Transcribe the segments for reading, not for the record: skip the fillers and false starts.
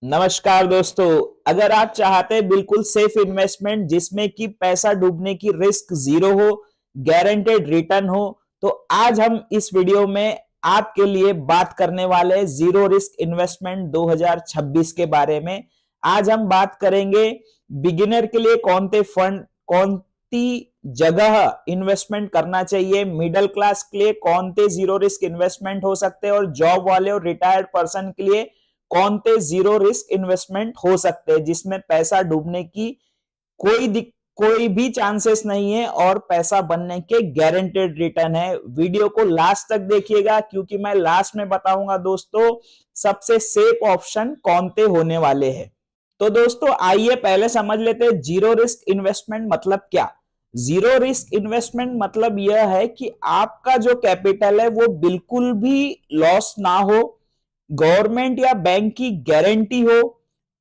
नमस्कार दोस्तों। अगर आप चाहते हैं बिल्कुल सेफ इन्वेस्टमेंट जिसमें कि पैसा डूबने की रिस्क जीरो हो, गारंटेड रिटर्न हो, तो आज हम इस वीडियो में आपके लिए बात करने वाले हैं जीरो रिस्क इन्वेस्टमेंट 2026 के बारे में। आज हम बात करेंगे बिगिनर के लिए कौन से फंड, कौन सी जगह इन्वेस्टमेंट करना चाहिए, मिडिल क्लास के लिए कौन से जीरो रिस्क इन्वेस्टमेंट हो सकते हैं और जॉब वाले और रिटायर्ड पर्सन के लिए कौन से जीरो रिस्क इन्वेस्टमेंट हो सकते हैं जिसमें पैसा डूबने की कोई भी चांसेस नहीं है और पैसा बनने के गारंटेड रिटर्न है। वीडियो को लास्ट तक देखिएगा क्योंकि मैं लास्ट में बताऊंगा दोस्तों सबसे सेफ ऑप्शन कौन से होने वाले हैं। तो दोस्तों आइए पहले समझ लेते हैं जीरो रिस्क इन्वेस्टमेंट मतलब क्या। जीरो रिस्क इन्वेस्टमेंट मतलब यह है कि आपका जो कैपिटल है वो बिल्कुल भी लॉस ना हो, गवर्नमेंट या बैंक की गारंटी हो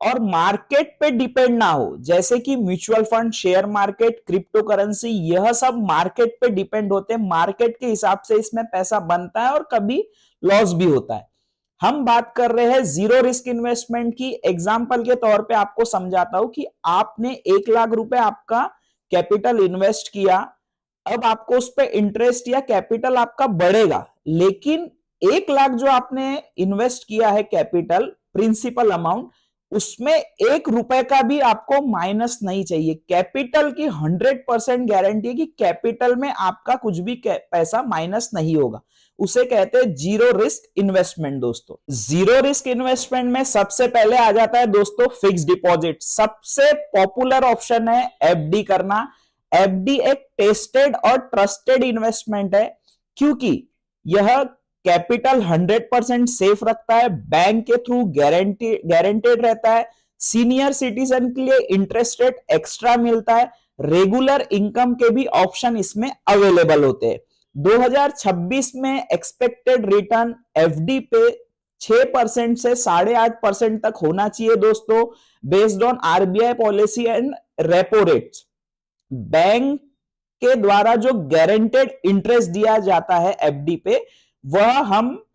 और मार्केट पे डिपेंड ना हो, जैसे कि mutual fund, share market, crypto currency, यह सब मार्केट पे डिपेंड होते हैं। मार्केट के हिसाब से इसमें पैसा बनता है और कभी लॉस भी होता है। हम बात कर रहे हैं जीरो रिस्क इन्वेस्टमेंट की। एग्जांपल के तौर पे आपको समझाता हूं कि आपने 1 लाख रुपए आपका कैपिटल इन्वेस्ट किया। अब आपको उस पर इंटरेस्ट या कैपिटल आपका बढ़ेगा, लेकिन 1 लाख जो आपने इन्वेस्ट किया है कैपिटल, प्रिंसिपल अमाउंट, उसमें 1 रुपए का भी आपको माइनस नहीं चाहिए। कैपिटल की 100% गारंटी है कि कैपिटल में आपका कुछ भी पैसा माइनस नहीं होगा। उसे कहते हैं जीरो रिस्क इन्वेस्टमेंट। दोस्तों जीरो रिस्क इन्वेस्टमेंट में सबसे पहले आ जाता है दोस्तों फिक्स डिपॉजिट। सबसे पॉपुलर ऑप्शन है एफडी करना। एफडी एक टेस्टेड और ट्रस्टेड इन्वेस्टमेंट है क्योंकि यह कैपिटल 100% सेफ रखता है, बैंक के थ्रू गारंटेड रहता है, सीनियर सिटीजन के लिए इंटरेस्ट रेट एक्स्ट्रा मिलता है, रेगुलर इनकम के भी ऑप्शन इसमें अवेलेबल होते हैं। 2026 में एक्सपेक्टेड रिटर्न एफडी पे 6% से 8.5% तक होना चाहिए दोस्तों, based on RBI policy and repo rates. Bank के द्वारा जो गारंटेड इंटरेस्ट दिया जाता है एफडी पे, वह हम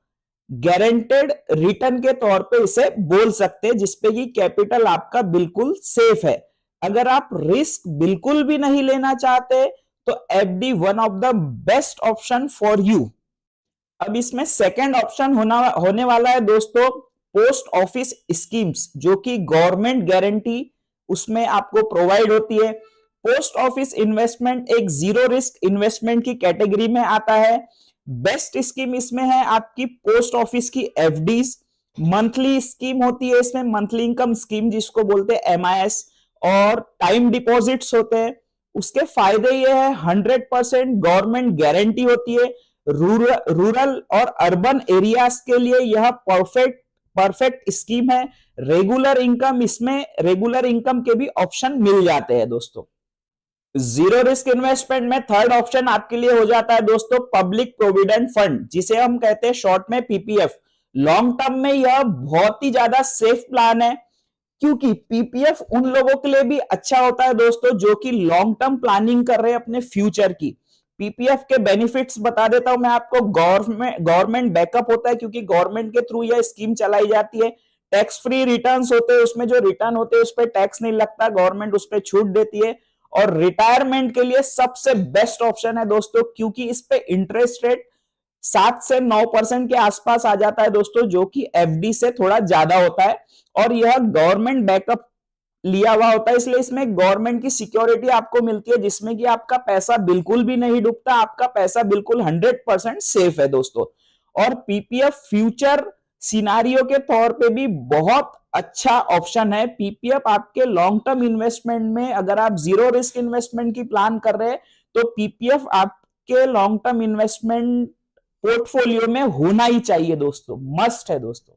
गारंटेड रिटर्न के तौर पे इसे बोल सकते हैं, जिसपे कि कैपिटल आपका बिल्कुल सेफ है। अगर आप रिस्क बिल्कुल भी नहीं लेना चाहते तो FD one of the best option for you. अब इसमें सेकंड ऑप्शन होने वाला है दोस्तों पोस्ट ऑफिस स्कीम्स, जो कि गवर्नमेंट गारंटी उसमें आपको प्रोवाइड होती है। पोस्ट ऑफिस इन्वेस्टमेंट एक जीरो रिस्क इन्वेस्टमेंट की कैटेगरी में आता है। बेस्ट स्कीम इसमें है आपकी पोस्ट ऑफिस की एफडीज। मंथली स्कीम होती है इसमें, मंथली इनकम स्कीम जिसको बोलते हैं एमआईएस, और टाइम डिपॉजिट्स होते हैं। उसके फायदे ये है 100% गवर्नमेंट गारंटी होती है। रूरल और अर्बन एरियाज के लिए यह परफेक्ट स्कीम है। रेगुलर इनकम, इसमें रेगुलर इनकम के भी ऑप्शन मिल जाते हैं दोस्तों। जीरो रिस्क इन्वेस्टमेंट में थर्ड ऑप्शन आपके लिए हो जाता है दोस्तों पब्लिक प्रोविडेंट फंड, जिसे हम कहते हैं शॉर्ट में पीपीएफ। लॉन्ग टर्म में यह बहुत ही ज्यादा सेफ प्लान है क्योंकि पीपीएफ उन लोगों के लिए भी अच्छा होता है दोस्तों जो कि लॉन्ग टर्म प्लानिंग कर रहे हैं अपने फ्यूचर की। पीपीएफ के बेनिफिट्स बता देता हूं मैं आपको। गवर्नमेंट बैकअप होता है क्योंकि गवर्नमेंट के थ्रू यह स्कीम चलाई जाती है। टैक्स फ्री रिटर्न्स होते हैं, उसमें जो रिटर्न होते हैं उस पर टैक्स नहीं लगता, गवर्नमेंट उस पर छूट देती है। और रिटायरमेंट के लिए सबसे बेस्ट ऑप्शन है दोस्तों क्योंकि इस पे इंटरेस्ट रेट 7 से 9% के आसपास आ जाता है दोस्तों, जो कि एफडी से थोड़ा ज्यादा होता है। और यह गवर्नमेंट बैकअप लिया हुआ होता है, इसलिए इसमें गवर्नमेंट की सिक्योरिटी आपको मिलती है जिसमें कि आपका पैसा बिल्कुल भी नहीं डूबता, आपका पैसा बिल्कुल 100% सेफ है दोस्तों। और पीपीएफ फ्यूचर सिनारियो के तौर पे भी बहुत अच्छा ऑप्शन है। पीपीएफ आपके लॉन्ग टर्म इन्वेस्टमेंट में, अगर आप जीरो रिस्क इन्वेस्टमेंट की प्लान कर रहे हैं तो पीपीएफ आपके लॉन्ग टर्म इन्वेस्टमेंट पोर्टफोलियो में होना ही चाहिए दोस्तों, मस्ट है दोस्तों।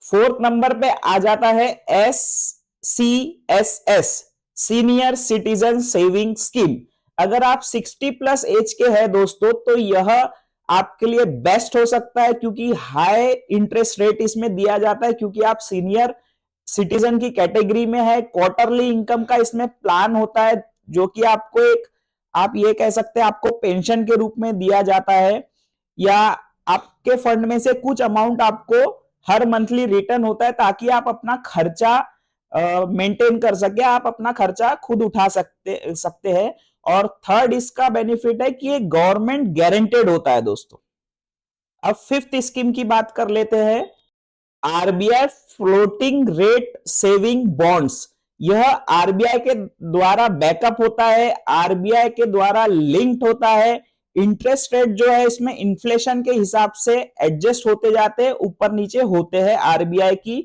फोर्थ नंबर पे आ जाता है SCSS, senior citizen saving scheme. अगर आप 60+ एज के हैं दोस्तों तो यह आपके लिए बेस्ट हो सकता है क्योंकि हाई इंटरेस्ट रेट इसमें दिया जाता है क्योंकि आप सीनियर सिटीजन की कैटेगरी में है। क्वार्टरली इनकम का इसमें प्लान होता है जो कि आपको एक, आप ये कह सकते हैं आपको पेंशन के रूप में दिया जाता है, या आपके फंड में से कुछ अमाउंट आपको हर मंथली रिटर्न होता है ताकि आप अपना खर्चा मेंटेन कर सके, आप अपना खर्चा खुद उठा सकते हैं। और थर्ड इसका बेनिफिट है कि ये गवर्नमेंट गारंटेड होता है दोस्तों। अब फिफ्थ स्कीम की बात कर लेते हैं, RBI floating rate saving bonds. यह आरबीआई के द्वारा बैकअप होता है, आरबीआई के द्वारा लिंक्ड होता है। इंटरेस्ट रेट जो है इसमें इन्फ्लेशन के हिसाब से एडजस्ट होते जाते हैं, ऊपर नीचे होते हैं आरबीआई की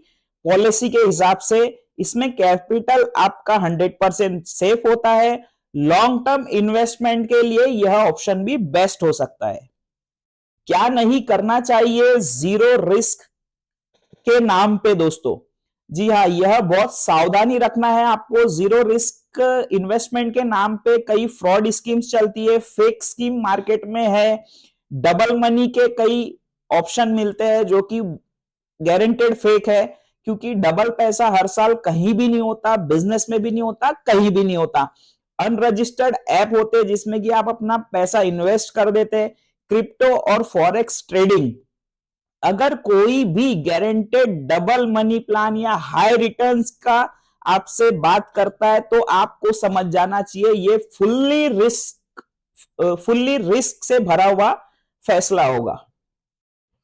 पॉलिसी के हिसाब से। इसमें कैपिटल आपका 100% सेफ होता है। लॉन्ग टर्म इन्वेस्टमेंट के लिए यह ऑप्शन भी बेस्ट हो सकता है। क्या नहीं करना चाहिए जीरो रिस्क के नाम पे दोस्तों? जी हाँ, यह बहुत सावधानी रखना है आपको। जीरो रिस्क इन्वेस्टमेंट के नाम पे कई फ्रॉड स्कीम्स चलती है, फेक स्कीम मार्केट में है, डबल मनी के कई ऑप्शन मिलते हैं जो कि गारंटेड फेक है, क्योंकि डबल पैसा हर साल कहीं भी नहीं होता, बिजनेस में भी नहीं होता, कहीं भी नहीं होता। अनरजिस्टर्ड ऐप होते हैं जिसमें कि आप अपना पैसा इन्वेस्ट कर देते हैं। क्रिप्टो और फॉरेक्स ट्रेडिंग, अगर कोई भी गारंटेड डबल मनी प्लान या हाई रिटर्न्स का आपसे बात करता है तो आपको समझ जाना चाहिए ये फुल्ली रिस्क से भरा हुआ फैसला होगा।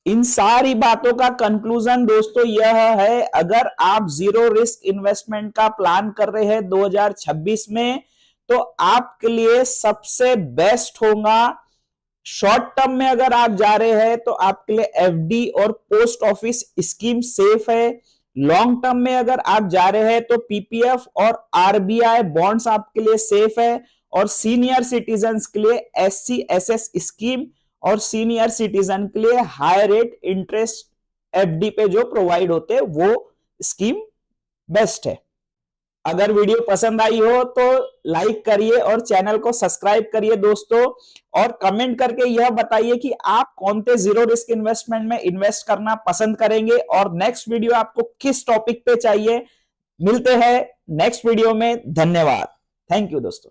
इन सारी बातों का कंक्लूजन दोस्तों यह है, अगर आप जीरो रिस्क इन्वेस्टमेंट का प्लान कर रहे हैं 2026 में, तो आपके लिए सबसे बेस्ट होगा। शॉर्ट टर्म में अगर आप जा रहे हैं तो आपके लिए एफडी और पोस्ट ऑफिस स्कीम सेफ है। लॉन्ग टर्म में अगर आप जा रहे हैं तो पीपीएफ और आरबीआई बॉन्ड्स आपके लिए सेफ है। और सीनियर सिटीजन्स के लिए एससी/एसएस स्कीम और सीनियर सिटीजन के लिए हाई रेट इंटरेस्ट एफडी पे जो प्रोवाइड होते हैं वो स्कीम बेस्ट है। अगर वीडियो पसंद आई हो तो लाइक करिए और चैनल को सब्सक्राइब करिए दोस्तों, और कमेंट करके यह बताइए कि आप कौन से जीरो रिस्क इन्वेस्टमेंट में इन्वेस्ट करना पसंद करेंगे और नेक्स्ट वीडियो आपको किस टॉपिक पे चाहिए। मिलते हैं नेक्स्ट वीडियो में। धन्यवाद। थैंक यू दोस्तों।